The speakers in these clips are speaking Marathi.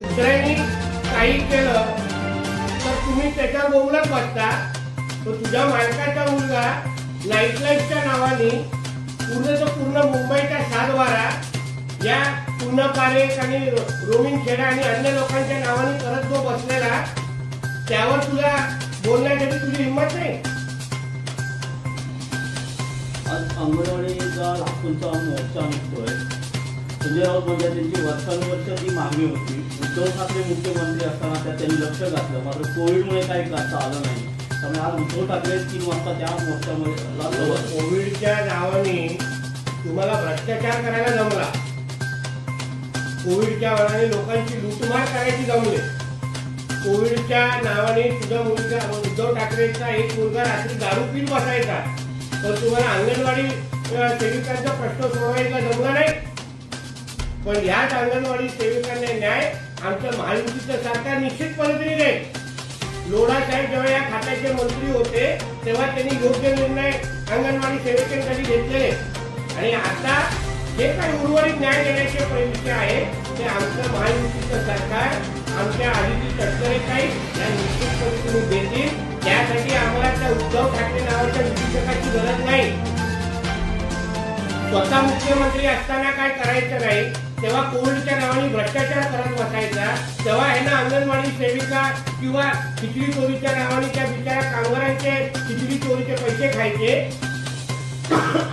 दुसऱ्यांनी काही केलं तर तुम्ही त्याच्यावर बोलत बसता. तो तुझ्या मालकाचा मुलगा नाईट लाईफच्या नावाने पूर्ण मुंबईच्या सातबारा या पूर्ण पारेख आणि रोमिंग खेडा आणि अन्य लोकांच्या नावाने करत जो बसलेला, त्यावर तुला बोलण्यासाठी तुझी हिंमत नाही. आज अंगणवाडीचा लाखोंचा मोर्चा निघतोय. संजय राऊत म्हणजे त्यांची वर्षानुवर्ष जी मागणी होती, उद्धव ठाकरे मुख्यमंत्री असताना त्यात त्यांनी लक्ष घातलं, मात्र कोविडमुळे काही करता आलं नाही. त्यामुळे आज उद्धव ठाकरे 3 वाजता त्या मोर्चामध्ये कोविडच्या नावाने तुम्हाला भ्रष्टाचार करायला जमला, कोविडच्या नावाने लोकांची लूटमार करायची जमले. कोविडच्या नावाने तुझा मुलगा उद्धव ठाकरेचा एक मुलगा रात्री दारू पीत बसायचा, तर तुम्हाला अंगणवाडी सेविकांचा प्रश्न सोडवायला जमला नाही. पण ह्याच अंगणवाडी सेविकांना न्याय आमच्या महायुतीचं सरकार निश्चितपणे तरी देईल. लोढा साहेब जेव्हा या खात्याचे मंत्री होते तेव्हा त्यांनी योग्य निर्णय अंगणवाडी सेविकांसाठी घेतलेले, आणि आता जे काही उर्वरित न्याय देण्याचे प्रयत्न आहे ते आमचं महायुतीचं सरकार, आमच्या आदिती तटकरे साहेब या निश्चितपणे तुम्ही देतील. त्यासाठी आम्हाला त्या उद्धव ठाकरे नावाच्या विधीक्षकाची गरज नाही. स्वतः मुख्यमंत्री असताना काय करायचं नाही, तेव्हा कोविडच्या नावाने भ्रष्टाचार करत बसायचा, तेव्हा आहे ना अंगणवाडी सेविका किंवा खिचडी चोरीच्या नावाने त्या बिचाऱ्या कामगारांचे खिचडी चोरीचे पैसे खायचे,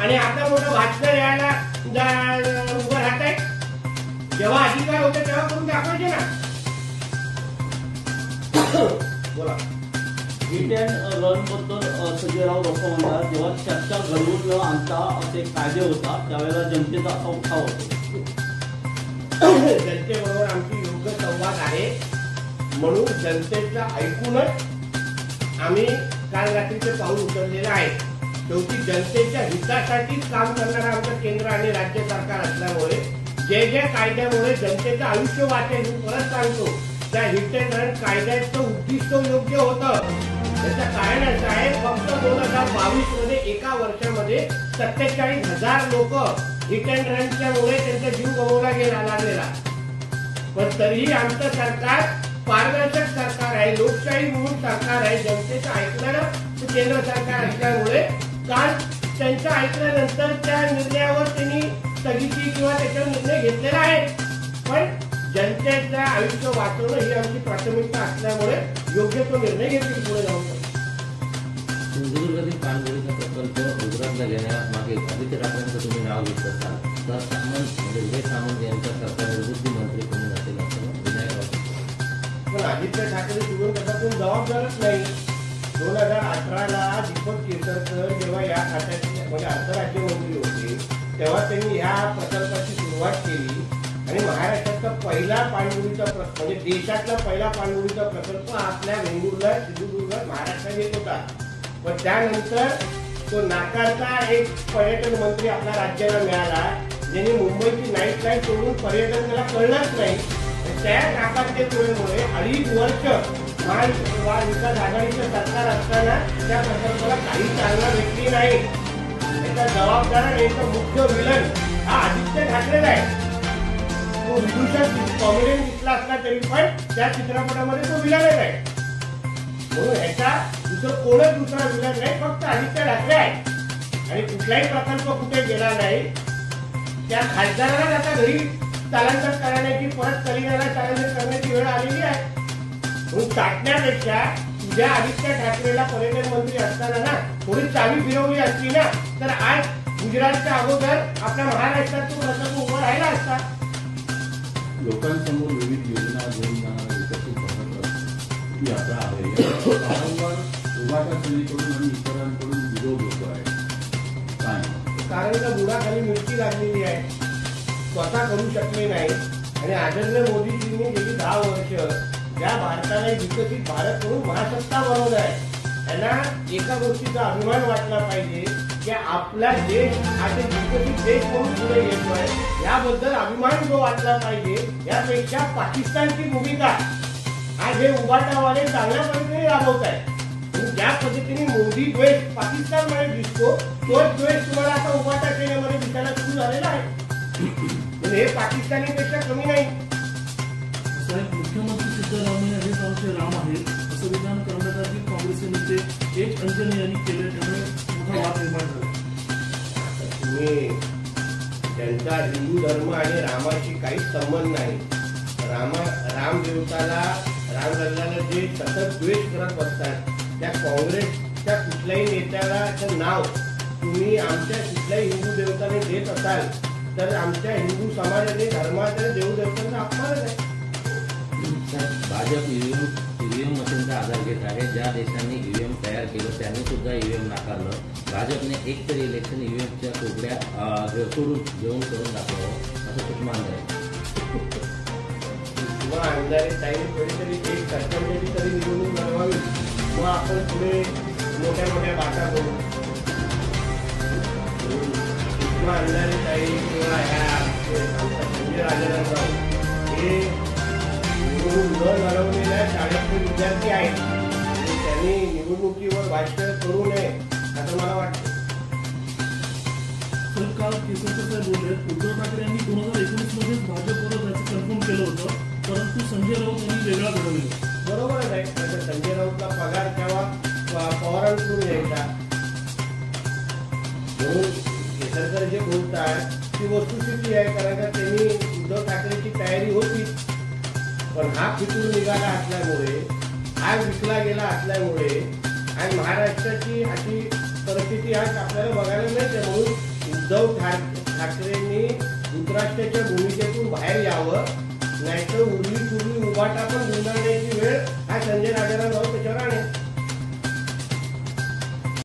आणि आता मोठं भाषण यायला उभं राहत आहे. जेव्हा अधिकार होते तेव्हा करून दाखवायचे ना. बोला. हिट अँड रन बद्दल संजय राऊत असं म्हणतात, जेव्हा चर्चा घडवून न आणता असे कायदे होतात त्यावेळेला जनतेचा असा उत्साह होतो. जनतेबरोबर आमची योग्य संवाद आहे, म्हणून जनतेचा ऐकूनच आम्ही काल रात्रीचे पाऊल उचललेलं आहे. शेवटी जनतेच्या हितासाठीच काम करणारं आमचं केंद्र आणि राज्य सरकार असल्यामुळे जे जे कायद्यामुळे जनतेचं आयुष्य वाचेल, मी परत सांगतो, त्या हिट अँड रन कायद्याचं उद्दिष्ट योग्य होतं. त्याचं कारण असं आहे, फक्त 2022 मध्ये एका वर्षामध्ये 47,000 लोक हिट अँड रनच्या मुळे त्यांचा जीव गमवला लागलेला. पण तरीही आमचं सरकार पारदर्शक सरकार आहे, लोकशाही म्हणून सरकार आहे, जनतेचं ऐकणारं केंद्र सरकार असल्यामुळे काल त्यांचं ऐकल्यानंतर त्या निर्णयावर त्यांनी स्थगिती किंवा त्याच्यावर निर्णय घेतलेला आहे. पण जनतेचं आयुष्य वाचवणं ही आमची प्राथमिकता असल्यामुळे योग्य तो निर्णय घेतली पुढे जाऊन. सिंधुदुर्गातील पाणबुडीचा प्रकल्प गुजरातला घेण्यामागे आदित्य ठाकरेंचं तुम्ही नाव घेत असाल तर सामंत म्हणजे विजय सामंत यांच्या सरकारने बुद्धिमंत्री कोणी नसेल असं विनायक राऊत. पण आदित्य ठाकरे सोडून त्याचा कोण जबाबदारच नाही. 2018ला दीपक केसरकर जेव्हा या खात्याचे म्हणजे आंतरराज्यमंत्री होते तेव्हा त्यांनी ह्या प्रकल्पाची सुरुवात केली, आणि महाराष्ट्राचा पहिला पाणबुडीचा म्हणजे देशातला पहिला पाणबुडीचा प्रकल्प आपल्या वेंगुर्ला सिंधुदुर्गात महाराष्ट्रात येत होता. पण त्यानंतर तो नाकारता एक पर्यटन मंत्री आपल्या राज्याला मिळाला, ज्यांनी मुंबईची नाईट लाईफ सोडून पर्यटन त्याला कळलंच नाही. त्या नाकारतेमुळे 2.5 वर्ष महाविकास आघाडीचं सरकार असताना त्या प्रकल्पाला काही चालना भेटली नाही. त्याचा जबाबदार आणि याचा मुख्य विलन हा आदित्य ठाकरेच आहे. तो विदूषक कॉमेडियन दिसला असला तरी पण त्या चित्रपटामध्ये तो विलनच आहे. म्हणून ह्याचा कोणच दुसरा विलन नाही, फक्त आदित्य ठाकरे आहे. आणि कुठलाही प्रकल्प कुठे गेला नाही. त्या खासदाराला आता घरी स्थलांतर करण्याची परत कलिंगाला स्थलांतर करण्याची वेळ आलेली आहे. म्हणून टाकण्यापेक्षा तुझ्या आदित्य ठाकरेला पर्यटन मंत्री असताना ना थोडी चावी फिरवली असती ना, तर आज गुजरातच्या अगोदर आपल्या महाराष्ट्रात तो प्रकल्प उभा राहिला असता. लोकांसमोर विविध योजना घेऊन विकसित करण्याची यात्रा आहे. वारंवार उभाटा समितीकडून आणि इतरांकडून विरोध होतो आहे. काय कारण का बुडाखाली मिरची लागलेली आहे, स्वतः करू शकले नाही. आणि आदरणीय मोदीजींनी गेली 10 वर्ष ज्या भारताला विकसित भारत म्हणून महासत्ता बनवलं आहे, त्यांना एका गोष्टीचा अभिमान वाटला पाहिजे की आपला देश आज विकसित देश म्हणून पुढे येतोय. याबद्दल अभिमान जो वाटला पाहिजे. यापेक्षा पाकिस्तानची भूमिका आज हे उभाटावाले चांगल्या पद्धतीने राबवत आहे. ज्या पद्धतीने मोदी द्वेष पाकिस्तानमध्ये दिसतो, तोच द्वेष तुम्हाला आता उभाटा सेनेमध्ये दिसायला सुरू झालेला आहे. हे पाकिस्तानीपेक्षा कमी नाही. मुख्यमंत्री सिद्धरामय्या हेच आमचे राम आहेत असं विधान कर्नाटकातील काँग्रेसचे नेते एच अंजनी यांनी केले, त्यामुळे मोठा वाद निर्माण झाला. तुम्ही त्यांचा हिंदू धर्म आणि रामाशी काहीच संबंध नाही. रामदेवताला रामलल्लाला जे सतत द्वेष करत बसतात त्या काँग्रेसच्या कुठल्याही नेत्याला नाव तुम्ही आमच्या कुठल्याही हिंदू देवताने देत असाल तर आमच्या हिंदू समाजाने धर्माच्या देवदेवतांचा अपमान आहे. भाजप ईव्हीएम मशीनचा आधार घेत आहे. ज्या देशांनी ईव्हीएम तयार केलं त्यांनी सुद्धा ईव्हीएम नाकारलं. भाजपने एकतरी इलेक्शन ईव्हीएमच्या तुकड्या सोडून घेऊन करून दाखवावं असं सुषमा अंधारे. किंवा अंधारे ताई कधीतरी एक सरपंचाची तरी निवडणूक लढवावी, मग आपण पुढे मोठ्या मोठ्या बाटा करू. किंवा अंधारे ताई किंवा ह्या संजय राजाराम हे निवडणूक न लढवलेल्या शाळेतले विद्यार्थी आहेत. त्यांनी निवडणुकीवर भाष्य करू नये असं मला वाटतं. तर काल केसरकर साहेब बोलले उद्धव ठाकरे यांनी 2019 मध्येच भाजपवर जायचं कन्फर्म केलं होतं, परंतु संजय राऊत यांनी वेगळा घडवला. बरोबरच आहे. म्हणजे संजय राऊतला पगार तेव्हा पवारांकडून यायचा. म्हणून केसरकर जे बोलतात ती वस्तुस्थिती आहे, कारण का त्यांनी उद्धव ठाकरेची तयारी होती, पण हा फितूर निघाला असल्यामुळे, हा विकला गेला असल्यामुळे आणि महाराष्ट्राची अशी परिस्थिती आज आपल्याला बघायला मिळते. म्हणून उद्धव ठाकरेंनी धृतराष्ट्राच्या